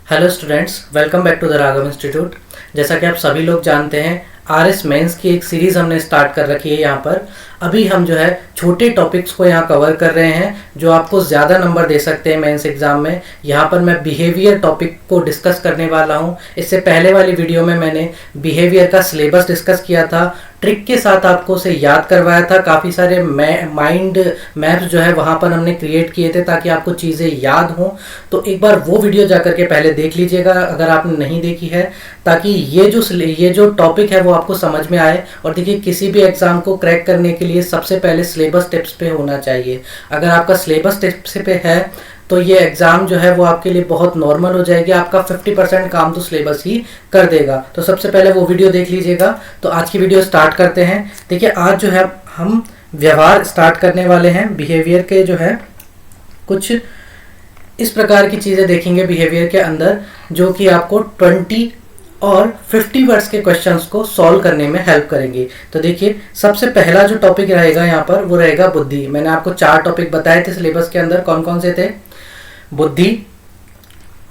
Hello students, welcome back to the Raghav institute. जैसा कि आप सभी लोग जानते हैं, आरएस मेंस की एक सीरीज़ हमने स्टार्ट कर रखी है। यहाँ पर अभी हम जो है छोटे टॉपिक्स को यहाँ कवर कर रहे हैं जो आपको ज़्यादा नंबर दे सकते हैं मेंस एग्जाम में। यहाँ पर मैं बिहेवियर टॉपिक को डिस्कस करने वाला हूँ। इससे पहले वाली वीडियो में मैंने बिहेवियर का सिलेबस डिस्कस किया था, ट्रिक के साथ आपको उसे याद करवाया था। काफ़ी सारे माइंड मैप्स जो है वहाँ पर हमने क्रिएट किए थे ताकि आपको चीज़ें याद हों। तो एक बार वो वीडियो जा करके पहले देख लीजिएगा अगर आपने नहीं देखी है, ताकि ये जो टॉपिक है वो आपको समझ में आए। और देखिए, किसी भी एग्ज़ाम को क्रैक करने के लिए सबसे पहले सिलेबस टिप्स पे होना चाहिए। अगर आपका सिलेबस टिप्स पे है तो ये एग्ज़ाम जो है वो आपके लिए बहुत नॉर्मल हो जाएगी। आपका 50% काम तो सिलेबस ही कर देगा। तो सबसे पहले वो वीडियो देख लीजिएगा। तो आज की वीडियो स्टार्ट करते हैं। देखिए, आज जो है हम व्यवहार स्टार्ट करने वाले हैं। बिहेवियर के जो है कुछ इस प्रकार की चीज़ें देखेंगे बिहेवियर के अंदर, जो कि आपको 20 और 50 वर्ड्स के क्वेश्चंस को सॉल्व करने में हेल्प करेंगे। तो देखिए, सबसे पहला जो टॉपिक रहेगा यहाँ पर वो रहेगा बुद्धि। मैंने आपको 4 टॉपिक बताए थे सिलेबस के अंदर। कौन कौन से थे? बुद्धि,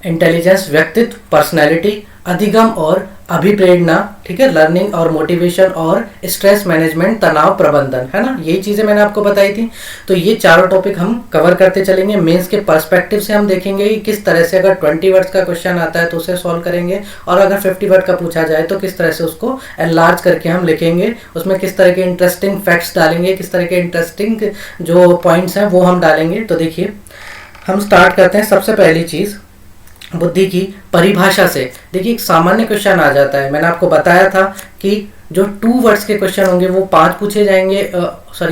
इंटेलिजेंस, व्यक्तित्व, पर्सनैलिटी, अधिगम और अभिप्रेरणा, ठीक है, लर्निंग और मोटिवेशन, और स्ट्रेस मैनेजमेंट, तनाव प्रबंधन, है ना। यही चीज़ें मैंने आपको बताई थी। तो ये चारों टॉपिक हम कवर करते चलेंगे। मेंस के पर्सपेक्टिव से हम देखेंगे कि किस तरह से अगर 20 वर्ड्स का क्वेश्चन आता है तो उसे सॉल्व करेंगे, और अगर 50 वर्ड का पूछा जाए तो किस तरह से उसको एनलार्ज करके हम लिखेंगे। उसमें किस तरह के इंटरेस्टिंग फैक्ट्स डालेंगे, किस तरह के इंटरेस्टिंग जो पॉइंट्स हैं वो हम डालेंगे। तो देखिए, हम स्टार्ट करते हैं। सबसे पहली चीज़ बुद्धि की परिभाषा से। देखिए, एक सामान्य क्वेश्चन आ जाता है। मैंने आपको बताया था कि जो 2 वर्ड्स के क्वेश्चन होंगे वो 5 पूछे जाएंगे।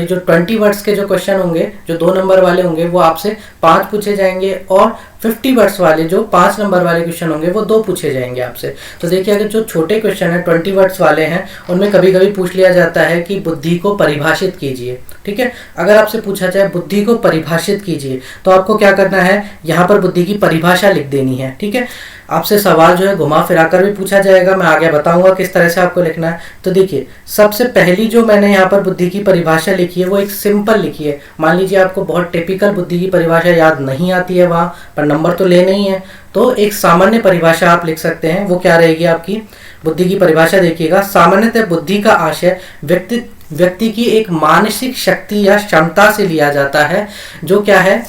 जो 20 वर्ड्स के जो क्वेश्चन होंगे, जो 2 नंबर वाले होंगे, वो आपसे 5 पूछे जाएंगे, और 50 वर्ड्स वाले जो 5 नंबर वाले क्वेश्चन होंगे वो 2 पूछे जाएंगे आपसे। तो देखिए, अगर जो छोटे क्वेश्चन है 20 वर्ड्स वाले हैं, उनमें कभी कभी पूछ लिया जाता है कि बुद्धि को परिभाषित कीजिए। ठीक है, अगर आपसे पूछा जाए बुद्धि को परिभाषित कीजिए तो आपको क्या करना है, यहाँ पर बुद्धि की परिभाषा लिख देनी है। ठीक है, आपसे सवाल जो है घुमा फिरा कर भी पूछा जाएगा। मैं आगे बताऊंगा किस तरह से आपको लिखना है। तो देखिए, सबसे पहली जो मैंने यहाँ पर बुद्धि की परिभाषा लिखी है वो एक सिंपल लिखी है। मान लीजिए आपको बहुत टिपिकल बुद्धि की परिभाषा याद नहीं आती है वहाँ पर, नंबर तो लेना ही है, तो एक सामान्य परिभाषा आप लिख सकते हैं। वो क्या रहेगी आपकी बुद्धि की परिभाषा? देखिएगा, सामान्यतः बुद्धि का आशय व्यक्ति की एक मानसिक शक्ति या क्षमता से लिया जाता है, जो क्या है,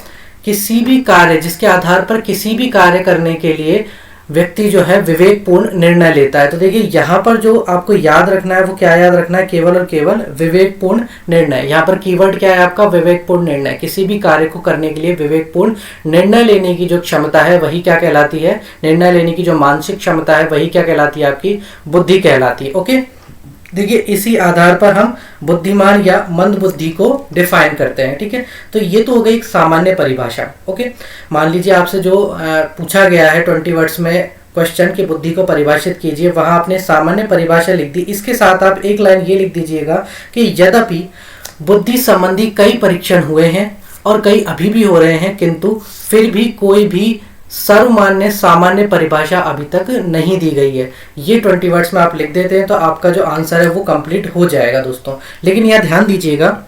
किसी भी कार्य, जिसके आधार पर किसी भी कार्य करने के लिए व्यक्ति जो है विवेकपूर्ण निर्णय लेता है। तो देखिए, यहाँ पर जो आपको याद रखना है वो क्या याद रखना है? केवल और केवल विवेकपूर्ण निर्णय। यहाँ पर कीवर्ड क्या है आपका? विवेकपूर्ण निर्णय। किसी भी कार्य को करने के लिए विवेकपूर्ण निर्णय लेने की जो क्षमता है वही क्या कहलाती है? निर्णय लेने की जो मानसिक क्षमता है वही क्या कहलाती है? आपकी बुद्धि कहलाती है। ओके, देखिए, इसी आधार पर हम बुद्धिमान या मंद बुद्धि को डिफाइन करते हैं। ठीक है, तो ये तो हो गई एक सामान्य परिभाषा। ओके, मान लीजिए आपसे जो पूछा गया है 20 वर्ड्स में क्वेश्चन की बुद्धि को परिभाषित कीजिए, वहां आपने सामान्य परिभाषा लिख दी। इसके साथ आप एक लाइन ये लिख दीजिएगा कि यद्यपि बुद्धि संबंधी कई परीक्षण हुए हैं और कई अभी भी हो रहे हैं, किंतु फिर भी कोई भी सर्वमान्य सामान्य परिभाषा अभी तक नहीं दी गई है। ये 20 वर्ड्स में आप लिख देते हैं तो आपका जो आंसर है वो कंप्लीट हो जाएगा दोस्तों। लेकिन यह ध्यान दीजिएगा,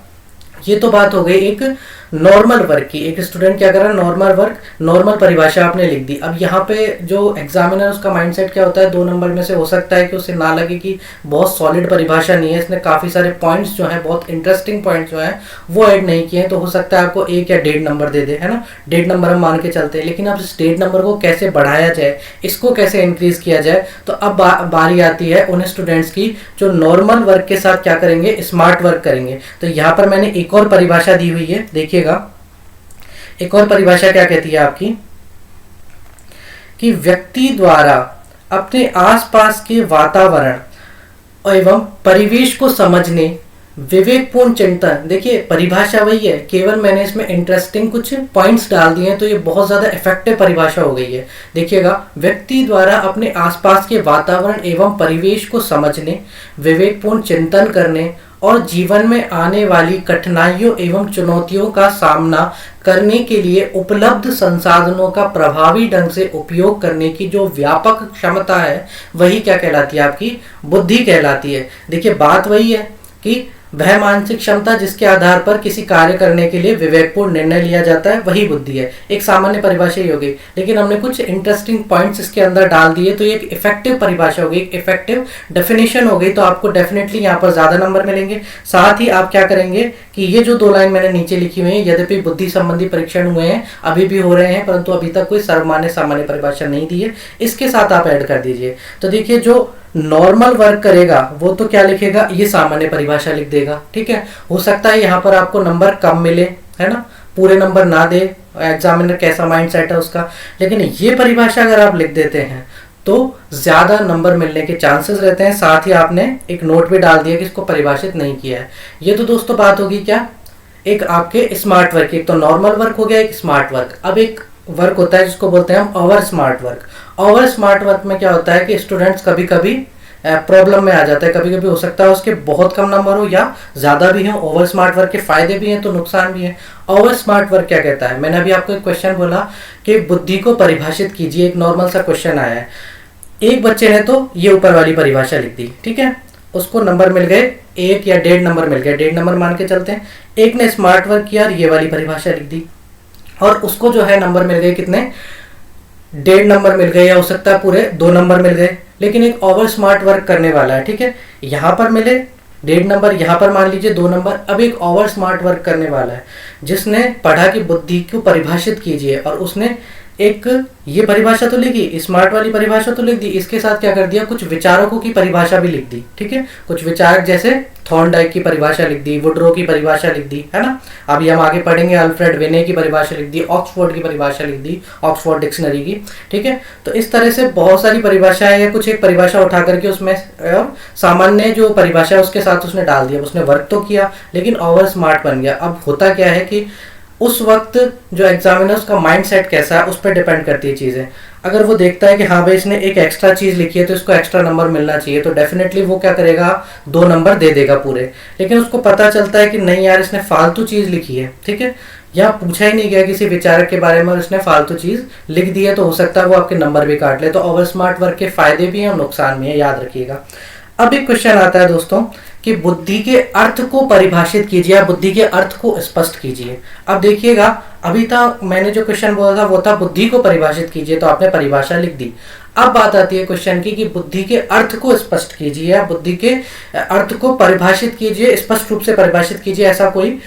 ये तो बात हो गई एक नॉर्मल वर्क की। एक स्टूडेंट क्या कर रहा है? नॉर्मल वर्क, नॉर्मल परिभाषा आपने लिख दी। अब यहाँ पे जो एग्जामिनर, उसका माइंडसेट क्या होता है? 2 नंबर में से हो सकता है कि उसे ना लगे कि बहुत सॉलिड परिभाषा नहीं है, इसने काफ़ी सारे पॉइंट्स जो हैं, बहुत इंटरेस्टिंग पॉइंट्स जो हैं वो ऐड नहीं किए हैं, तो हो सकता है आपको 1 या 1.5 नंबर दे दे, है ना। 1.5 नंबर हम मान के चलते हैं। लेकिन अब इस 1.5 नंबर को कैसे बढ़ाया जाए, इसको कैसे इंक्रीज किया जाए, तो अब बारी आती है उन स्टूडेंट्स की जो नॉर्मल वर्क के साथ क्या करेंगे? स्मार्ट वर्क करेंगे। तो यहाँ पर मैंने एक और परिभाषा दी हुई है, देखिएगा। एक और परिभाषा क्या कहती है आपकी? कि व्यक्ति द्वारा अपने आसपास के वातावरण एवं परिवेश को समझने, विवेकपूर्ण चिंतन। देखिए, परिभाषा वही है, केवल मैंने इसमें इंटरेस्टिंग कुछ पॉइंट्स डाल दिए हैं, तो ये बहुत ज़्यादा इफेक्टिव परिभाषा हो गई है। देखिएगा, व्यक्ति द्वारा अपने आसपास के वातावरण एवं परिवेश को समझने, विवेकपूर्ण चिंतन करने और जीवन में आने वाली कठिनाइयों एवं चुनौतियों का सामना करने के लिए उपलब्ध संसाधनों का प्रभावी ढंग से उपयोग करने की जो व्यापक क्षमता है वही क्या कहलाती है? आपकी बुद्धि कहलाती है। देखिए, बात वही है कि वह मानसिक क्षमता जिसके आधार पर किसी कार्य करने के लिए विवेकपूर्ण निर्णय लिया जाता है वही बुद्धि है। एक सामान्य परिभाषा ही होगी, लेकिन हमने कुछ इंटरेस्टिंग पॉइंट्स इसके अंदर डाल दिए तो ये एक इफेक्टिव परिभाषा होगी, एक इफेक्टिव डेफिनेशन हो गई, तो आपको डेफिनेटली यहाँ पर ज्यादा नंबर मिलेंगे। साथ ही आप क्या करेंगे कि ये जो 2 लाइन मैंने नीचे लिखी हुई है, यद्यपि बुद्धि संबंधी परीक्षण हुए हैं, अभी भी हो रहे हैं, परंतु अभी तक कोई सर्वमान्य सामान्य परिभाषा नहीं दी है, इसके साथ आप ऐड कर दीजिए। तो देखिए जो नॉर्मल वर्क करेगा वो तो क्या लिखेगा, ये सामान्य परिभाषा लिख देगा। ठीक है, हो सकता है यहाँ पर आपको नंबर कम मिले, है ना, पूरे नंबर ना दे, एग्जामिनर कैसा माइंड सेट है उसका, लेकिन ये परिभाषा अगर आप लिख देते हैं तो ज्यादा नंबर मिलने के चांसेस रहते हैं। साथ ही आपने एक नोट भी डाल दिया कि इसको परिभाषित नहीं किया है। ये तो दोस्तों बात होगी क्या, एक आपके स्मार्ट वर्क, एक तो नॉर्मल वर्क हो गया, एक स्मार्ट वर्क। अब एक वर्क होता है जिसको बोलते हैं हम over smart work. Over smart work में क्या होता है कि स्टूडेंट्स कभी कभी प्रॉब्लम में आ जाता है, कभी कभी हो सकता है उसके बहुत कम नंबर हो या ज्यादा भी हो। ओवर स्मार्ट वर्क के फायदे भी हैं तो नुकसान भी है। ओवर स्मार्ट वर्क क्या कहता है, मैंने अभी आपको एक क्वेश्चन बोला कि बुद्धि को परिभाषित कीजिए, एक नॉर्मल सा क्वेश्चन आया है, एक बच्चे ने तो ये ऊपर वाली परिभाषा लिख दी, ठीक है, उसको नंबर मिल गए 1 या 1.5 नंबर मिल गए, 1.5 नंबर मान के चलते हैं। एक ने स्मार्ट वर्क किया और ये वाली परिभाषा लिख दी, और उसको जो है नंबर मिल गए कितने, 1.5 नंबर मिल गए, या हो सकता है पूरे 2 नंबर मिल गए। लेकिन एक ओवर स्मार्ट वर्क करने वाला है, ठीक है, यहाँ पर मिले 1.5 नंबर, यहाँ पर मान लीजिए 2 नंबर। अब एक ओवर स्मार्ट वर्क करने वाला है जिसने पढ़ा कि बुद्धि को परिभाषित कीजिए, और उसने एक ये परिभाषा तो लिखी, स्मार्ट वाली परिभाषा तो लिख दी, इसके साथ क्या कर दिया, कुछ विचारकों की परिभाषा भी लिख दी। ठीक है, कुछ विचारक जैसे थॉर्नडाइक की परिभाषा लिख दी, वुडरो की परिभाषा लिख दी, है ना, अभी हम आगे पढ़ेंगे, अल्फ्रेड विने की परिभाषा लिख दी, ऑक्सफोर्ड की परिभाषा लिख दी, ऑक्सफोर्ड डिक्शनरी की। ठीक है, तो इस तरह से बहुत सारी परिभाषाएं या कुछ एक परिभाषा उठा करके उसमें और सामान्य जो परिभाषा है उसके साथ उसने डाल दिया। उसने वर्क तो किया लेकिन ओवर स्मार्ट बन गया। अब होता क्या है कि उस वक्त जो एग्जामिनर्स का माइंड सेट कैसा है उस पर डिपेंड करती है चीज़ें। अगर वो देखता है कि हाँ भाई इसने एक एक्स्ट्रा चीज़ लिखी है तो इसको एक्स्ट्रा नंबर मिलना चाहिए, तो डेफिनेटली वो क्या करेगा, 2 नंबर दे देगा पूरे। लेकिन उसको पता चलता है कि नहीं यार इसने फालतू चीज़ लिखी है, ठीक है, या पूछा ही नहीं गया किसी विचारक के बारे में और उसने फालतू चीज़ लिख दी है, तो हो सकता है वो आपके नंबर भी काट ले। तो ओवर स्मार्ट वर्क के फायदे भी हैं और नुकसान भी हैं, याद रखिएगा। अब एक क्वेश्चन आता है दोस्तों कि बुद्धि के अर्थ को परिभाषित कीजिए, बुद्धि के अर्थ को स्पष्ट कीजिए। अब देखिएगा, अभी तक मैंने जो क्वेश्चन बोला था वो था बुद्धि को परिभाषित कीजिए, तो आपने परिभाषा लिख दी। अब बात आती है क्वेश्चन की कि बुद्धि के अर्थ को स्पष्ट कीजिए या बुद्धि के अर्थ को परिभाषित कीजिए, स्पष्ट रूप से परिभाषित कीजिए, ऐसा कोई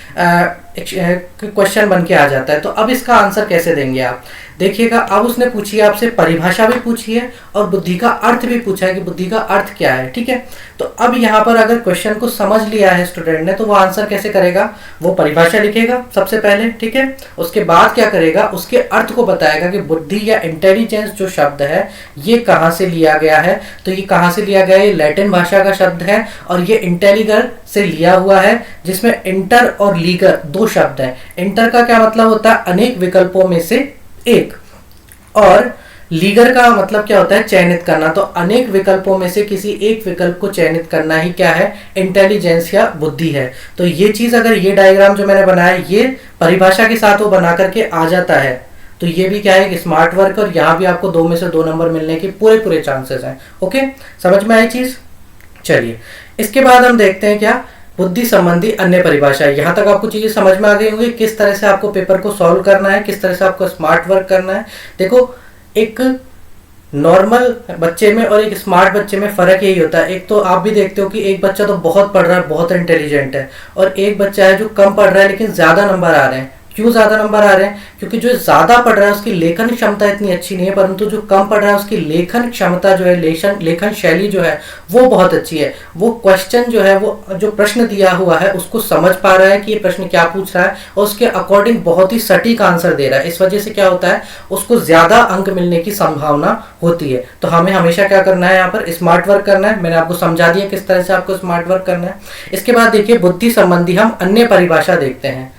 क्वेश्चन बन के आ जाता है। तो अब इसका आंसर कैसे देंगे आप, देखिएगा। अब उसने पूछी है आपसे, परिभाषा भी पूछी है और बुद्धि का अर्थ भी पूछा है कि बुद्धि का अर्थ क्या है। ठीक है, तो अब यहाँ पर अगर क्वेश्चन को समझ लिया है स्टूडेंट ने तो वो आंसर कैसे करेगा, वो परिभाषा लिखेगा सबसे पहले, ठीक है, उसके बाद क्या करेगा, उसके अर्थ को बताएगा कि बुद्धि या इंटेलिजेंस जो शब्द है ये कहाँ से लिया गया है। तो ये कहाँ से लिया गया है, ये लैटिन भाषा का शब्द है और ये इंटेलिगर से लिया हुआ है, जिसमें इंटर और लीगर 2 शब्द हैं। इंटर का क्या मतलब होता है, अनेक विकल्पों में से एक, और लीगर का मतलब क्या होता है, चयनित करना। तो अनेक विकल्पों में से किसी एक विकल्प को चयनित करना ही क्या है, इंटेलिजेंस या बुद्धि है। तो ये चीज, अगर ये डायग्राम जो मैंने बनाया ये परिभाषा के साथ वो बना करके आ जाता है तो ये भी क्या है, स्मार्ट वर्क, और यहाँ भी आपको 2 में से 2 नंबर मिलने के पूरे चांसेस हैं। ओके, समझ में आई चीज। चलिए, इसके बाद हम देखते हैं क्या, बुद्धि संबंधी अन्य परिभाषा। यहाँ तक आपको चीजें समझ में आ गई होंगी, किस तरह से आपको पेपर को सॉल्व करना है, किस तरह से आपको स्मार्ट वर्क करना है। देखो, एक नॉर्मल बच्चे में और एक स्मार्ट बच्चे में फर्क यही होता है, एक तो आप भी देखते हो कि एक बच्चा तो बहुत पढ़ रहा है, बहुत इंटेलिजेंट है, और एक बच्चा है जो कम पढ़ रहा है लेकिन ज्यादा नंबर आ रहे हैं। क्यों ज्यादा नंबर आ रहे हैं, क्योंकि जो ज्यादा पढ़ रहा है उसकी लेखन क्षमता इतनी अच्छी नहीं है, परंतु जो कम पढ़ रहा है उसकी लेखन क्षमता जो है, लेखन शैली जो है वो बहुत अच्छी है। वो क्वेश्चन जो है, वो जो प्रश्न दिया हुआ है उसको समझ पा रहा है कि ये प्रश्न क्या पूछ रहा है और उसके अकॉर्डिंग बहुत ही सटीक आंसर दे रहा है। इस वजह से क्या होता है, उसको ज्यादा अंक मिलने की संभावना होती है। तो हमें हमेशा क्या करना है, यहाँ पर स्मार्ट वर्क करना है। मैंने आपको समझा दिया किस तरह से आपको स्मार्ट वर्क करना है। इसके बाद देखिए, बुद्धि संबंधी हम अन्य परिभाषा देखते हैं।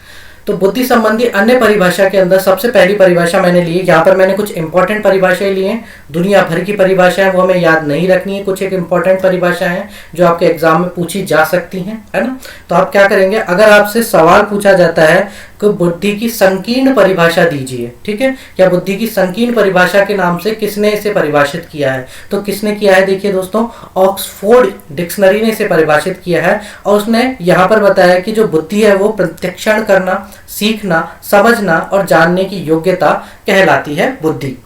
तो बुद्धि संबंधी अन्य परिभाषा के अंदर सबसे पहली परिभाषा मैंने ली है, यहाँ पर मैंने कुछ इंपॉर्टेंट परिभाषाएं ली हैं, दुनिया भर की परिभाषा है वो हमें याद नहीं रखनी है, कुछ एक इंपॉर्टेंट परिभाषा है जो आपके एग्जाम में पूछी जा सकती हैं, है ना। तो आप क्या करेंगे, अगर आपसे सवाल पूछा जाता है को बुद्धि की संकीर्ण परिभाषा दीजिए। ठीक है, क्या बुद्धि की संकीर्ण परिभाषा के नाम से किसने इसे परिभाषित किया है? तो किसने किया है? देखिए दोस्तों, ऑक्सफोर्ड डिक्शनरी ने इसे परिभाषित किया है और उसने यहाँ पर बताया कि जो बुद्धि है वो प्रत्यक्षण करना, सीखना, समझना और जानने की योग्यता कहलाती है बुद्धि।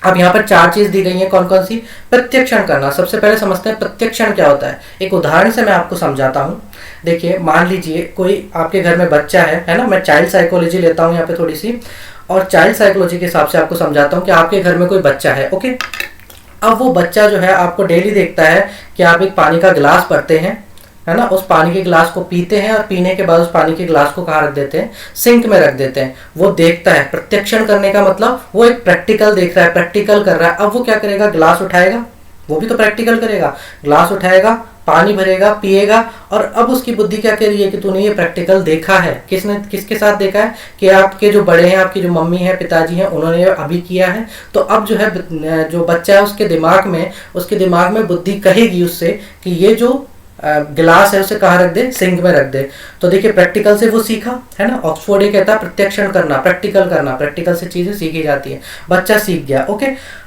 अब यहाँ पर 4 चीज दी गई है, कौन कौन सी? प्रत्यक्षण करना। सबसे पहले समझते हैं प्रत्यक्षण क्या होता है। एक उदाहरण से मैं आपको समझाता हूँ। देखिए, मान लीजिए कोई आपके घर में बच्चा है ना। मैं चाइल्ड साइकोलॉजी लेता हूँ यहाँ पे थोड़ी सी, और चाइल्ड साइकोलॉजी के हिसाब से आपको समझाता हूँ कि आपके घर में कोई बच्चा है। ओके, अब वो बच्चा जो है आपको डेली देखता है कि आप एक पानी का गिलास भरते हैं, है ना, उस पानी के गिलास को पीते हैं और पीने के बाद उस पानी के गिलास को कहाँ रख देते हैं? सिंक में रख देते हैं। वो देखता है। प्रत्यक्षण करने का मतलब वो एक प्रैक्टिकल देख रहा है, प्रैक्टिकल कर रहा है। अब वो क्या करेगा? गिलास उठाएगा, वो भी तो प्रैक्टिकल करेगा। गिलास उठाएगा, पानी भरेगा, पिएगा, और अब उसकी बुद्धि क्या कह रही है कि तूने ये प्रैक्टिकल देखा है। किसने, किसके साथ देखा है? कि आपके जो बड़े हैं, आपकी जो मम्मी है, पिताजी हैं, उन्होंने अभी किया है। तो अब जो है जो बच्चा है उसके दिमाग में बुद्धि कहेगी उससे कि ये जो गिलास है उसे कहाँ रख दे? सिंक में रख दे। तो देखिए, प्रैक्टिकल से वो सीखा, है ना। ऑक्सफोर्ड ये कहता है प्रत्यक्षण करना, प्रैक्टिकल करना, प्रैक्टिकल से चीजें सीखी जाती है। बच्चा सीख गया। ओके,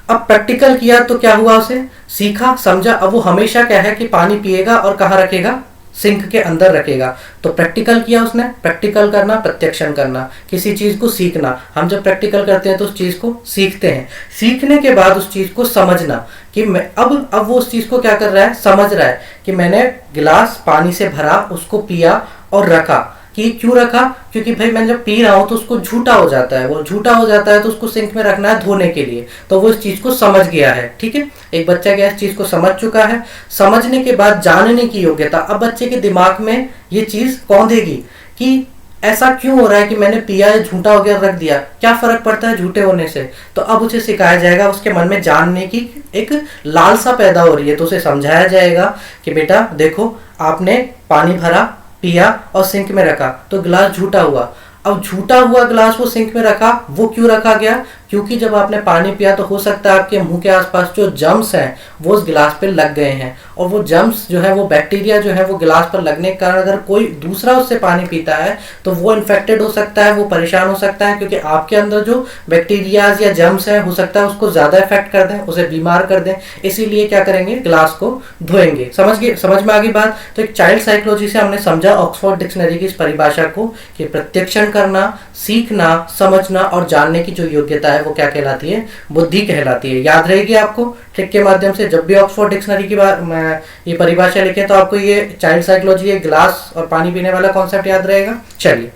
अब प्रैक्टिकल किया तो क्या हुआ? उसे सीखा, समझा। अब वो हमेशा क्या है कि पानी पिएगा और कहाँ रखेगा? सिंक के अंदर रखेगा। तो प्रैक्टिकल किया उसने। प्रैक्टिकल करना, प्रत्यक्षण करना, किसी चीज को सीखना। हम जब प्रैक्टिकल करते हैं तो उस चीज को सीखते हैं। सीखने के बाद उस चीज को समझना कि मैं अब वो उस चीज को क्या कर रहा है? समझ रहा है कि मैंने गिलास पानी से भरा, उसको पिया और रखा। कि क्यों रखा? क्योंकि भाई मैं जब पी रहा हूं तो उसको झूठा हो जाता है, वो झूठा हो जाता है तो उसको सिंक में रखना है धोने के लिए। तो वो इस चीज को समझ गया है। ठीक है, एक बच्चा क्या इस चीज को समझ चुका है। समझने के बाद जानने की योग्यता। अब बच्चे के दिमाग में ये चीज कौंधेगी कि ऐसा क्यों हो रहा है कि मैंने पिया है, झूठा हो गया, रख दिया, क्या फर्क पड़ता है झूठे होने से? तो अब उसे सिखाया जाएगा, उसके मन में जानने की एक लालसा पैदा हो रही है, तो उसे समझाया जाएगा कि बेटा देखो, आपने पानी भरा, पिया और सिंक में रखा तो गिलास झूठा हुआ। अब झूठा हुआ गिलास वो सिंक में रखा, वो क्यों रखा गया? क्योंकि जब आपने पानी पिया तो हो सकता है आपके मुंह के आसपास जो जर्म्स हैं वो उस गिलास पे लग गए हैं, और वो जर्म्स जो है, वो बैक्टीरिया जो है, वो गिलास पर लगने के कारण अगर कोई दूसरा उससे पानी पीता है तो वो इन्फेक्टेड हो सकता है, वो परेशान हो सकता है, क्योंकि आपके अंदर जो बैक्टीरियाज या जर्म्स हैं हो सकता है उसको ज्यादा इफेक्ट कर दें, उसे बीमार कर दें। इसीलिए क्या करेंगे? गिलास को धोएंगे। समझ में आ गई बात? तो एक चाइल्ड साइकोलॉजी से हमने समझा ऑक्सफोर्ड डिक्शनरी की इस परिभाषा को कि प्रत्यक्षण करना, सीखना, समझना और जानने की जो योग्यता है वो क्या कहलाती है? बुद्धि कहलाती है। याद रहेगी आपको ट्रिक के माध्यम से। जब भी ऑक्सफोर्ड डिक्शनरी की बात ये परिभाषा लिखे तो आपको ये चाइल्ड साइकोलॉजी, ये गिलास और पानी पीने वाला कॉन्सेप्ट याद रहेगा। चलिए,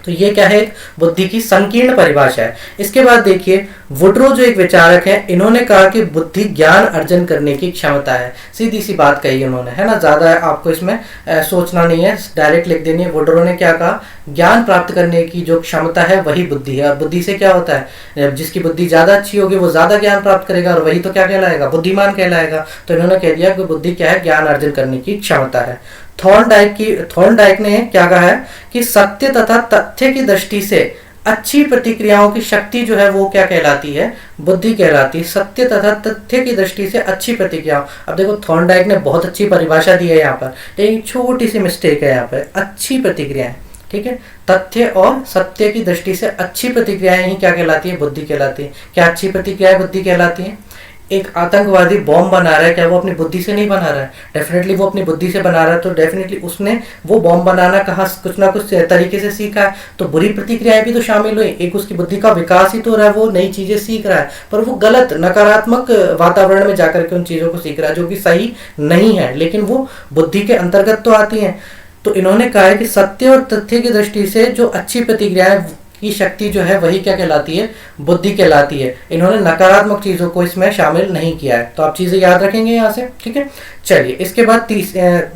तो ये क्या है? बुद्धि की संकीर्ण परिभाषा है। इसके बाद देखिए, वुड्रो जो एक विचारक हैं, इन्होंने कहा कि बुद्धि ज्ञान अर्जन करने की क्षमता है। सीधी सी बात कही उन्होंने, है ना, ज्यादा आपको इसमें सोचना नहीं है, डायरेक्ट लिख देनी है। वुड्रो ने क्या कहा? ज्ञान प्राप्त करने की जो क्षमता है वही बुद्धि है। और बुद्धि से क्या होता है? जिसकी बुद्धि ज्यादा अच्छी होगी वो ज्यादा ज्ञान प्राप्त करेगा, और वही तो क्या कहलाएगा? बुद्धिमान कहलाएगा। तो इन्होंने कह दिया कि बुद्धि क्या है? ज्ञान अर्जन करने की क्षमता है। थॉर्नडाइक ने क्या कहा है कि सत्य तथा तथ्य की दृष्टि से अच्छी प्रतिक्रियाओं की शक्ति जो है वो क्या कहलाती है? बुद्धि कहलाती है। सत्य तथा तथ्य की दृष्टि से अच्छी प्रतिक्रियाओं। अब देखो, थॉर्नडाइक ने बहुत अच्छी परिभाषा दी है यहाँ पर, लेकिन छोटी सी मिस्टेक है यहाँ पर। अच्छी प्रतिक्रियाएं, ठीक है, तथ्य और सत्य की दृष्टि से अच्छी प्रतिक्रियाएं ही क्या कहलाती है? बुद्धि कहलाती है। क्या अच्छी प्रतिक्रियाएं बुद्धि कहलाती है? एक आतंकवादी बॉम्ब बना रहा है, क्या वो अपनी बुद्धि से नहीं बना रहा है? डेफिनेटली वो अपनी बुद्धि से बना रहा है। तो डेफिनेटली उसने वो बॉम्ब बनाना कहाँ कुछ ना कुछ तरीके से सीखा है। तो बुरी प्रतिक्रियाएं भी तो शामिल हुई। एक उसकी बुद्धि का विकास ही तो रहा है, वो नई चीजें सीख रहा है, पर वो गलत नकारात्मक वातावरण में जाकर के उन चीजों को सीख रहा है जो कि सही नहीं है, लेकिन वो बुद्धि के अंतर्गत तो आती है। तो इन्होंने कहा है कि सत्य और तथ्य की दृष्टि से जो अच्छी प्रतिक्रियाएं की शक्ति जो है वही क्या कहलाती है? बुद्धि कहलाती है। इन्होंने नकारात्मक चीजों को इसमें शामिल नहीं किया है। तो आप चीजें याद रखेंगे यहाँ से, ठीक है। चलिए, इसके बाद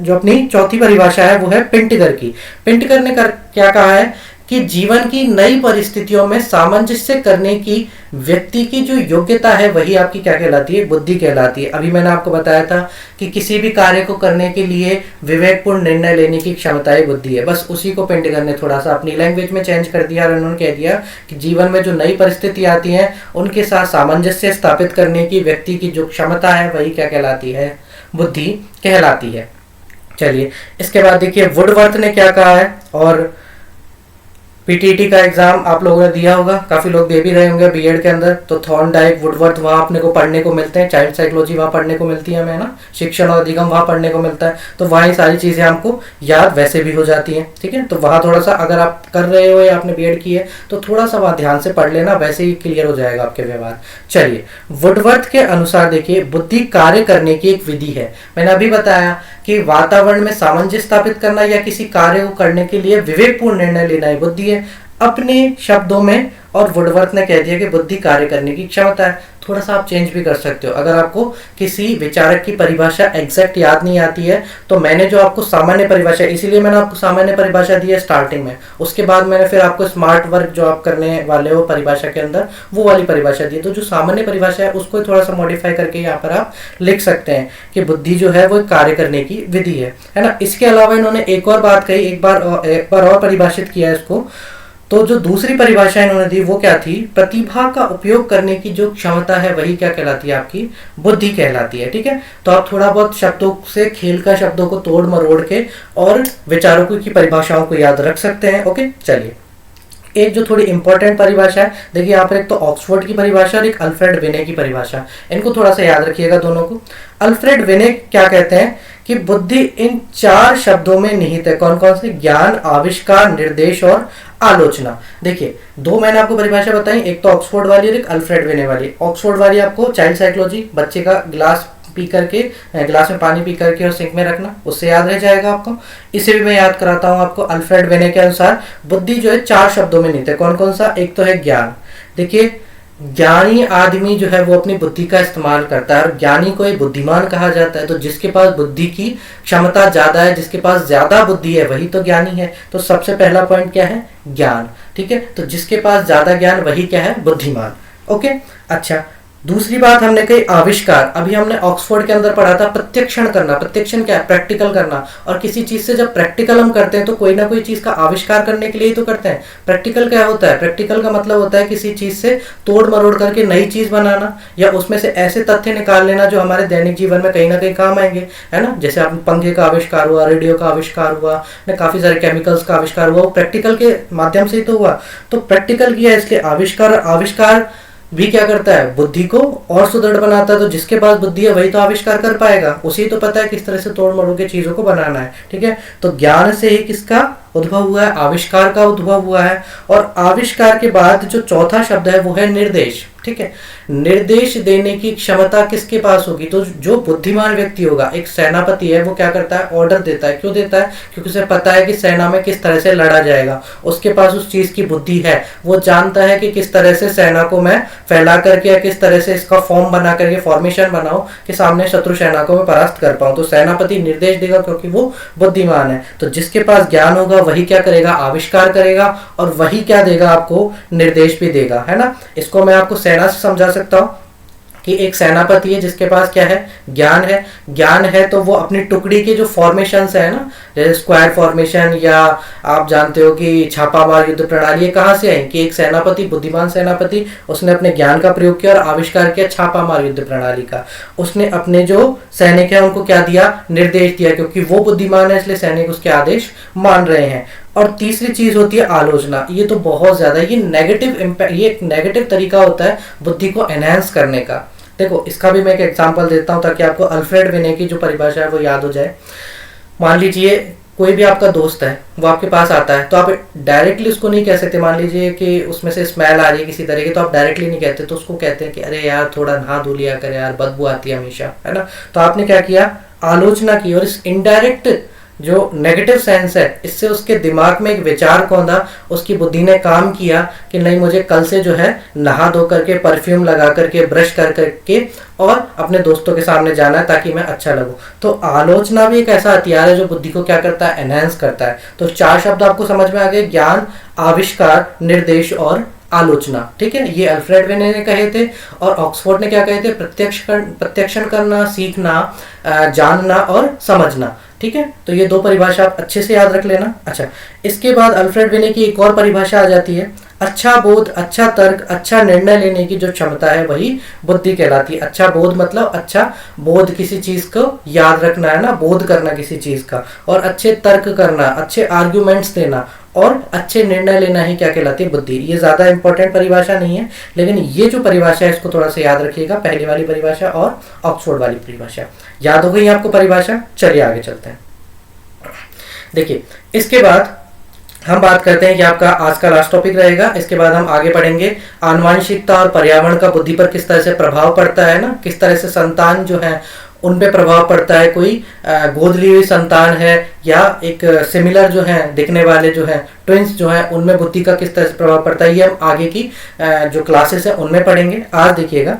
जो अपनी चौथी परिभाषा है वो है पिंटगर की। पिंटगर ने क्या कहा है कि जीवन की नई परिस्थितियों में सामंजस्य करने की व्यक्ति की जो योग्यता है वही आपकी क्या कहलाती है? बुद्धि कहलाती है। अभी मैंने आपको बताया था कि किसी भी कार्य को करने के लिए विवेकपूर्ण निर्णय लेने की क्षमता ही बुद्धि है। बस उसी को पिंटगर ने थोड़ा सा अपनी लैंग्वेज में चेंज कर दिया और उन्होंने कह दिया कि जीवन में जो नई परिस्थिति आती है उनके साथ सामंजस्य स्थापित करने की व्यक्ति की जो क्षमता है वही क्या कहलाती है? बुद्धि कहलाती है। चलिए, इसके बाद देखिए वुडवर्थ ने क्या कहा है, और पीटीटी का एग्जाम आप लोगों ने दिया होगा, काफी लोग दे भी रहे होंगे बीएड के अंदर। तो थॉर्नडाइक, वुडवर्थ वहाँ अपने को पढ़ने को मिलते हैं, चाइल्ड साइकोलॉजी वहाँ पढ़ने को मिलती है हमें ना, शिक्षण और अधिगम वहाँ पढ़ने को मिलता है। तो वहाँ ये सारी चीजें हमको याद वैसे भी हो जाती हैं, ठीक है। तो वहाँ थोड़ा सा अगर आप कर रहे हो या आपने बीएड की है तो थोड़ा सा वहाँ ध्यान से पढ़ लेना, वैसे ही क्लियर हो जाएगा आपके व्यवहार। चलिए, वुडवर्थ के अनुसार देखिए, बुद्धि कार्य करने की एक विधि है। मैंने अभी बताया कि वातावरण में सामंजस्य स्थापित करना या किसी कार्य को करने के लिए विवेकपूर्ण निर्णय लेना ही बुद्धि है, अपने शब्दों में। और वुडवर्थ ने कह दिया कि बुद्धि कार्य करने की क्षमता है। थोड़ा सा आप चेंज भी कर सकते हो, अगर आपको किसी विचारक की परिभाषा एग्जैक्ट याद नहीं आती है तो मैंने जो आपको सामान्य परिभाषा, इसीलिए मैंने आपको सामान्य परिभाषा दी है स्टार्टिंग में, उसके बाद मैंने फिर आपको स्मार्ट वर्क जो आप करने वाले हो परिभाषा के अंदर वो वाली परिभाषा दी है। तो जो सामान्य परिभाषा है उसको थोड़ा सा मॉडिफाई करके यहाँ पर आप लिख सकते हैं कि बुद्धि जो है वो कार्य करने की विधि है ना। इसके अलावा इन्होंने एक और बात कही, एक बार और परिभाषित किया इसको। तो जो दूसरी परिभाषा इन्होंने दी वो क्या थी, प्रतिभा का उपयोग करने की जो क्षमता है वही क्या कहलाती है, आपकी बुद्धि कहलाती है, ठीक है। तो आप थोड़ा बहुत शब्दों से खेल का शब्दों को तोड़ मरोड़ के और विचारकों की परिभाषाओं को याद रख सकते हैं। ओके, चलिए, एक जो थोड़ी इंपॉर्टेंट परिभाषा है, देखिए यहाँ पर एक तो ऑक्सफोर्ड की परिभाषा और एक अल्फ्रेड विने की परिभाषा, इनको थोड़ा सा याद रखिएगा दोनों को। अल्फ्रेड विने क्या कहते हैं कि बुद्धि इन 4 शब्दों में निहित है। कौन कौन से? ज्ञान, आविष्कार, निर्देश और आलोचना। देखिए, 2 मैंने आपको परिभाषा बताई, एक तो ऑक्सफोर्ड वाली और एक अल्फ्रेड विने वाली। ऑक्सफोर्ड वाली आपको चाइल्ड साइकोलॉजी, बच्चे का गिलास पी करके, गिलास में पानी पी करके और सिंक में रखना, उससे याद रह जाएगा आपको। इसे भी मैं याद कराता हूं आपको। अल्फ्रेड विने के अनुसार बुद्धि जो है 4 शब्दों में निहित है। कौन कौन सा? एक तो है ज्ञान। देखिए, ज्ञानी आदमी जो है वो अपनी बुद्धि का इस्तेमाल करता है और ज्ञानी को एक बुद्धिमान कहा जाता है। तो जिसके पास बुद्धि की क्षमता ज्यादा है, जिसके पास ज्यादा बुद्धि है, वही तो ज्ञानी है। तो सबसे पहला पॉइंट क्या है? ज्ञान, ठीक है। तो जिसके पास ज्यादा ज्ञान वही क्या है? बुद्धिमान। ओके, अच्छा, दूसरी बात हमने कही आविष्कार। अभी हमने ऑक्सफोर्ड के अंदर पढ़ा था प्रत्यक्षण करना। प्रत्यक्षण क्या है? प्रैक्टिकल करना। और किसी चीज से जब प्रैक्टिकल हम करते हैं तो कोई ना कोई चीज का आविष्कार करने के लिए ही तो करते हैं। प्रैक्टिकल क्या होता है? प्रैक्टिकल का मतलब होता है किसी चीज से तोड़ मरोड़ करके नई चीज बनाना या उसमें से ऐसे तथ्य निकाल लेना जो हमारे दैनिक जीवन में कहीं ना कहीं काम आएंगे, है ना। जैसे आप पंखे का आविष्कार हुआ, रेडियो का आविष्कार हुआ, काफी सारे केमिकल्स का आविष्कार हुआ, वो प्रैक्टिकल के माध्यम से ही तो हुआ। तो प्रैक्टिकल किया, इसके आविष्कार। आविष्कार भी क्या करता है? बुद्धि को और सुदृढ़ बनाता है। तो जिसके पास बुद्धि है वही तो आविष्कार कर पाएगा, उसी तो पता है किस तरह से तोड़ मरोड़ के चीजों को बनाना है, ठीक है। तो ज्ञान से ही किसका उद्भव हुआ है? आविष्कार का उद्भव हुआ है। और आविष्कार के बाद जो चौथा शब्द है वो है निर्देश, ठीक है। निर्देश देने की क्षमता किसके पास होगी? तो जो बुद्धिमान व्यक्ति होगा, एक सेनापति है, वो क्या करता है? ऑर्डर देता है। क्यों देता है? क्योंकि उसे पता है कि सेना में किस तरह से लड़ा जाएगा, उसके पास उस चीज की बुद्धि है। वो जानता है कि किस तरह से सेना को मैं फैला करके या किस तरह से इसका फॉर्म बना करके फॉर्मेशन बनाऊं कि सामने शत्रु सेना को मैं परास्त कर पाऊं। तो सेनापति निर्देश देगा क्योंकि वो बुद्धिमान है। तो जिसके पास ज्ञान होगा वही क्या करेगा? आविष्कार करेगा। और वही क्या देगा? आपको निर्देश भी देगा, है ना। इसको मैं आपको सेना से समझा सकता हूं कि एक सेनापति है जिसके पास क्या है? ज्ञान है। ज्ञान है तो वो अपनी टुकड़ी के जो फॉर्मेशंस है ना, जैसे स्क्वायर फॉर्मेशन या आप जानते हो कि छापामार युद्ध प्रणाली, ये कहाँ से आई? कि एक सेनापति, बुद्धिमान सेनापति, उसने अपने ज्ञान का प्रयोग किया और आविष्कार किया छापामार युद्ध प्रणाली का। उसने अपने जो सैनिक है उनको क्या दिया? निर्देश दिया। क्योंकि वो बुद्धिमान है इसलिए सैनिक उसके आदेश मान रहे हैं। और तीसरी चीज होती है आलोचना। ये तो बहुत ज्यादा, ये नेगेटिव इम्पैक्ट, ये एक नेगेटिव तरीका होता है बुद्धि को एनहांस करने का। देखो, इसका भी मैं एक एग्जांपल देता हूं ताकि आपको अल्फ्रेड विने की जो परिभाषा है वो याद हो जाए। मान लीजिए कोई भी आपका दोस्त है, वो आपके पास आता है, तो आप डायरेक्टली उसको नहीं कह सकते। मान लीजिए कि उसमें से स्मेल आ रही है किसी तरह की, तो आप डायरेक्टली नहीं कहते, तो उसको कहते हैं कि अरे यार थोड़ा नहा धो लिया कर यार, बदबू आती है हमेशा, है ना। तो आपने क्या किया? आलोचना की। और इस इनडायरेक्ट जो नेगेटिव सेंस है, इससे उसके दिमाग में एक विचार कौंधा, उसकी बुद्धि ने काम किया कि नहीं, मुझे कल से जो है नहा धो करके, परफ्यूम लगा करके, ब्रश कर करके और अपने दोस्तों के सामने जाना है ताकि मैं अच्छा लगूं। तो आलोचना भी एक ऐसा हथियार है जो बुद्धि को क्या करता है? एनहांस करता है। तो 4 शब्द आपको समझ में आ गए, ज्ञान, आविष्कार, निर्देश और आलोचना, ठीक है। ये अल्फ्रेड विने ने कहे थे। और ऑक्सफोर्ड ने क्या कहे थे? प्रत्यक्षण करना, सीखना, जानना और समझना, ठीक है। तो ये 2 परिभाषा आप अच्छे से याद रख लेना। अच्छा, इसके बाद अल्फ्रेड विने की एक और परिभाषा आ जाती है, अच्छा बोध, अच्छा तर्क, अच्छा निर्णय लेने की जो क्षमता है वही बुद्धि कहलाती है। अच्छा बोध मतलब अच्छा बोध, किसी चीज को याद रखना है ना, बोध करना किसी चीज का, और अच्छे तर्क करना, अच्छे आर्ग्यूमेंट्स देना, और अच्छे निर्णय लेना ही क्या कहलाती है, बुद्धि। ये ज्यादा इंपॉर्टेंट परिभाषा नहीं है, लेकिन ये जो परिभाषा है इसको थोड़ा सा याद रखिएगा, पहली वाली परिभाषा और ऑक्सफोर्ड वाली परिभाषा। याद हो गई आपको परिभाषा? चलिए आगे चलते हैं। देखिए इसके बाद हम बात करते हैं कि आपका आज का लास्ट टॉपिक रहेगा। इसके बाद हम आगे पढ़ेंगे आनुवंशिकता और पर्यावरण का बुद्धि पर किस तरह से प्रभाव पड़ता है ना, किस तरह से संतान जो है उन पे प्रभाव पड़ता है। कोई गोद ली हुई संतान है या एक सिमिलर जो है दिखने वाले जो है ट्विंस जो है, उनमें बुद्धि का किस तरह से प्रभाव पड़ता है, ये हम आगे की जो क्लासेस है उनमें पढ़ेंगे। आज देखिएगा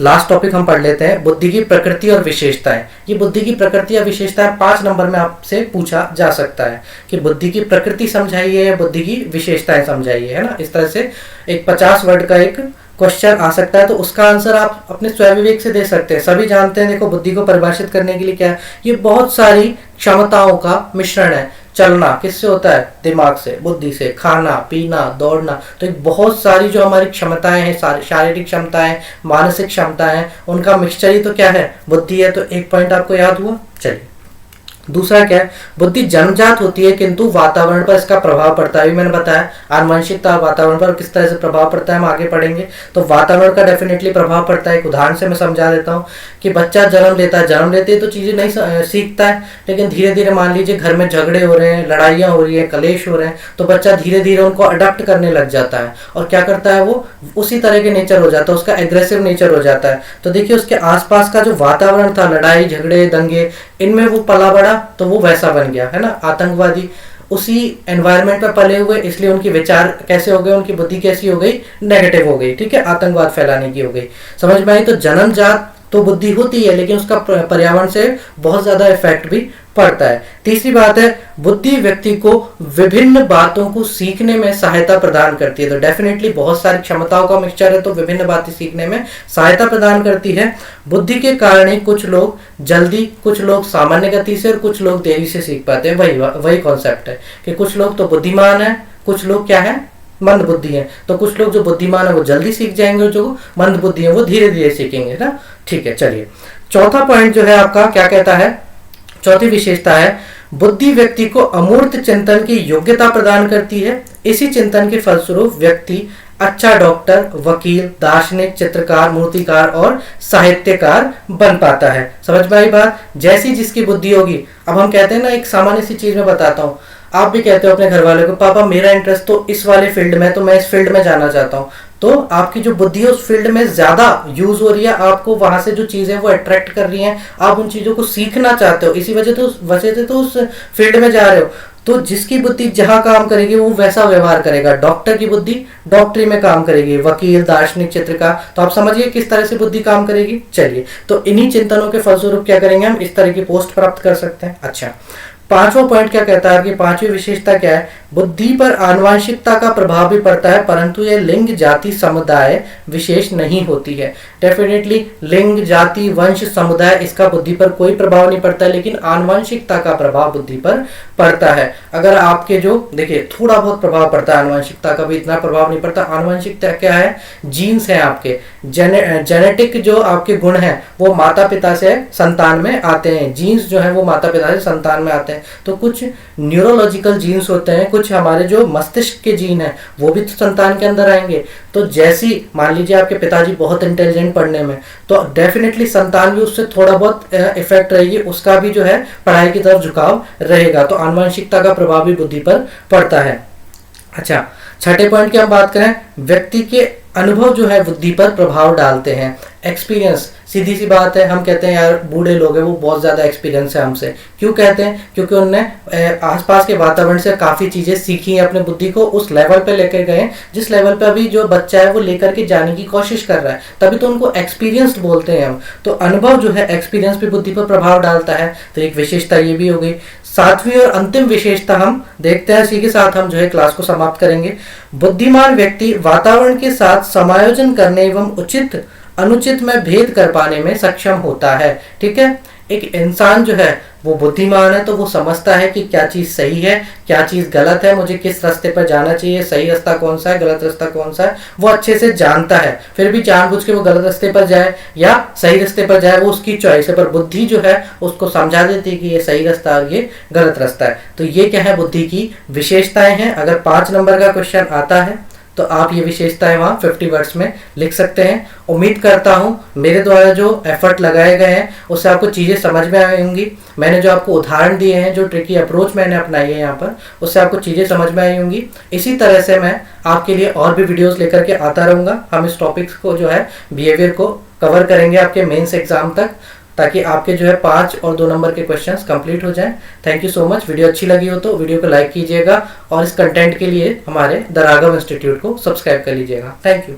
लास्ट टॉपिक हम पढ़ लेते हैं, बुद्धि की प्रकृति और विशेषताएं। ये बुद्धि की प्रकृति या विशेषताएं 5 नंबर में आपसे पूछा जा सकता है कि बुद्धि की प्रकृति समझाइए या बुद्धि की विशेषताएं समझाइए, है ना। इस तरह से एक 50 वर्ड का एक क्वेश्चन आ सकता है, तो उसका आंसर आप अपने स्वविवेक से दे सकते हैं। सभी जानते हैं, देखो बुद्धि को परिभाषित करने के लिए क्या है, ये बहुत सारी क्षमताओं का मिश्रण है। चलना किससे होता है, दिमाग से, बुद्धि से। खाना पीना दौड़ना, तो एक बहुत सारी जो हमारी क्षमताएं हैं, शारीरिक क्षमताएं, मानसिक क्षमताएं, उनका मिक्सचर ही तो क्या है, बुद्धि है। तो एक पॉइंट आपको याद हुआ। चलिए दूसरा क्या है, बुद्धि जन्मजात होती है किंतु वातावरण पर इसका प्रभाव पड़ता है। अभी मैंने बताया आनुवंशिकता वातावरण पर किस तरह से प्रभाव पड़ता है, हम आगे पढ़ेंगे। तो वातावरण का डेफिनेटली प्रभाव पड़ता है। एक उदाहरण से मैं समझा देता हूँ कि बच्चा जन्म लेता है, जन्म लेते ही तो चीजें नहीं सीखता है, लेकिन धीरे धीरे मान लीजिए घर में झगड़े हो रहे हैं, लड़ाइयाँ हो रही है, कलेश हो रहे हैं, तो बच्चा धीरे धीरे उनको अडॉप्ट करने लग जाता है और क्या करता है, वो उसी तरह के नेचर हो जाता है, उसका एग्रेसिव नेचर हो जाता है। तो देखिए उसके आसपास का जो वातावरण था, लड़ाई झगड़े दंगे, इनमें वो पला बड़ा तो वो वैसा बन गया, है ना। आतंकवादी उसी एनवायरनमेंट पर पले हुए, इसलिए उनके विचार कैसे हो गए, उनकी बुद्धि कैसी हो गई, नेगेटिव हो गई, ठीक है, आतंकवाद फैलाने की हो गई। समझ में आई। तो जन्मजात तो बुद्धि होती है, लेकिन उसका पर्यावरण से बहुत ज्यादा इफेक्ट भी पड़ता है। तीसरी बात है, बुद्धि व्यक्ति को विभिन्न बातों को सीखने में सहायता प्रदान करती है। तो डेफिनेटली बहुत सारी क्षमताओं का मिक्सचर है, तो विभिन्न बातें सीखने में सहायता प्रदान करती है। बुद्धि के कारण ही कुछ लोग जल्दी, कुछ लोग सामान्य गति से और कुछ लोग देरी से सीख पाते हैं। वही कॉन्सेप्ट है कि कुछ लोग तो बुद्धिमान है, कुछ लोग क्या है, मंद बुद्धि है। तो कुछ लोग जो बुद्धिमान है वो जल्दी सीख जाएंगे, जो मंद बुद्धि है वो धीरे धीरे सीखेंगे ना। ठीक है, चलिए चौथा पॉइंट जो है आपका क्या कहता है, चौथी विशेषता है, बुद्धि व्यक्ति को अमूर्त चिंतन की योग्यता प्रदान करती है। इसी चिंतन के फलस्वरूप व्यक्ति अच्छा डॉक्टर, वकील, दार्शनिक, चित्रकार, मूर्तिकार और साहित्यकार बन पाता है। समझ में आई बात। जैसी जिसकी बुद्धि होगी। अब हम कहते हैं ना, एक सामान्य सी चीज में बताता हूँ, आप भी कहते हो अपने घर वालों को, पापा मेरा इंटरेस्ट तो इस वाले फील्ड में, तो मैं इस फील्ड में जाना चाहता हूँ। तो आपकी जो बुद्धि है उस फील्ड में ज्यादा यूज हो रही है, आपको वहां से जो चीजें वो अट्रैक्ट कर रही हैं, आप उन चीजों को सीखना चाहते हो, इसी वजह से तो उस फील्ड में जा रहे हो। तो जिसकी बुद्धि जहां काम करेगी वो वैसा व्यवहार करेगा। डॉक्टर की बुद्धि डॉक्टरी में काम करेगी, वकील, दार्शनिक, चित्रकार। तो आप समझिए किस तरह से बुद्धि काम करेगी। चलिए, तो इन्हीं चिंतनों के फलस्वरूप क्या करेंगे, हम इस तरह की पोस्ट प्राप्त कर सकते हैं। अच्छा, पांचवा पॉइंट क्या कहता है कि पांचवी विशेषता क्या है, बुद्धि पर आनुवंशिकता का प्रभाव भी पड़ता है, परंतु यह लिंग, जाति, समुदाय विशेष नहीं होती है। डेफिनेटली लिंग, जाति, वंश, समुदाय, इसका बुद्धि पर कोई प्रभाव नहीं पड़ता है, लेकिन आनुवंशिकता का प्रभाव बुद्धि पर पड़ता है। अगर आपके जो देखिए थोड़ा बहुत प्रभाव पड़ता है, आनुवंशिकता का भी इतना प्रभाव नहीं पड़ता। आनुवंशिकता क्या है, जीन्स है आपके, जेनेटिक जो आपके गुण हैं वो माता पिता से संतान में आते हैं। जीन्स जो है वो माता पिता से संतान में आते हैं। तो कुछ न्यूरोलॉजिकल जीन्स होते हैं, कुछ हमारे जो मस्तिष्क के जीन हैं वो भी तो संतान के अंदर आएंगे। तो जैसी मान लीजिए आपके पिताजी बहुत इंटेलिजेंट पढ़ने में, तो डेफिनेटली संतान भी उससे थोड़ा बहुत इफेक्ट रहेगी, उसका भी जो है पढ़ाई की तरफ झुकाव रहेगा। तो आनुवंशिकता का प्रभाव भी बुद्धि पर पड़ता है। अच्छा, छठे पॉइंट की हम बात करें, व्यक्ति के अनुभव जो है बुद्धि पर प्रभाव डालते हैं। एक्सपीरियंस, सीधी सी बात है, हम कहते हैं यार बूढ़े लोग हैं वो बहुत ज्यादा एक्सपीरियंस है हमसे। क्यों कहते हैं, क्योंकि उनने आसपास के वातावरण से काफी चीजें सीखी हैं, अपने बुद्धि को उस लेवल पे लेकर गए जिस लेवल पे अभी जो बच्चा है वो लेकर के जाने की कोशिश कर रहा है, तभी तो उनको एक्सपीरियंस्ड बोलते हैं हम। तो अनुभव जो है, एक्सपीरियंस भी बुद्धि पर प्रभाव डालता है। तो एक विशेषता ये भी हो गई। सातवीं और अंतिम विशेषता हम देखते हैं, इसी के साथ हम जो है क्लास को समाप्त करेंगे। बुद्धिमान व्यक्ति वातावरण के साथ समायोजन करने एवं उचित अनुचित में भेद कर पाने में सक्षम होता है। ठीक है, एक इंसान जो है वो बुद्धिमान है, तो वो समझता है कि क्या चीज़ सही है, क्या चीज़ गलत है, मुझे किस रास्ते पर जाना चाहिए, सही रास्ता कौन सा है, गलत रास्ता कौन सा है, वो अच्छे से जानता है। फिर भी जानबूझ के वो गलत रास्ते पर जाए या सही रास्ते पर जाए, वो उसकी चॉइस है, पर बुद्धि जो है उसको समझा देती है कि ये सही रास्ता और ये गलत रास्ता है। तो ये क्या है, बुद्धि की विशेषताएं हैं। अगर 5 नंबर का क्वेश्चन आता है तो आप ये विशेषताएं वहाँ 50 वर्ड्स में लिख सकते हैं। उम्मीद करता हूँ मेरे द्वारा जो एफर्ट लगाए गए हैं उससे आपको चीज़ें समझ में आई होंगी। मैंने जो आपको उदाहरण दिए हैं, जो ट्रिकी अप्रोच मैंने अपनाई है यहाँ पर, उससे आपको चीज़ें समझ में आई होंगी। इसी तरह से मैं आपके लिए और भी वीडियोस लेकर के आता रहूँगा। हम इस टॉपिक्स को जो है बिहेवियर को कवर करेंगे आपके मेंस एग्जाम तक, ताकि आपके जो है 5 और 2 नंबर के क्वेश्चंस कंप्लीट हो जाएं। Thank you so much. Video अच्छी लगी हो तो वीडियो को लाइक कीजिएगा और इस कंटेंट के लिए हमारे द राघव इंस्टीट्यूट को सब्सक्राइब कर लीजिएगा। Thank you.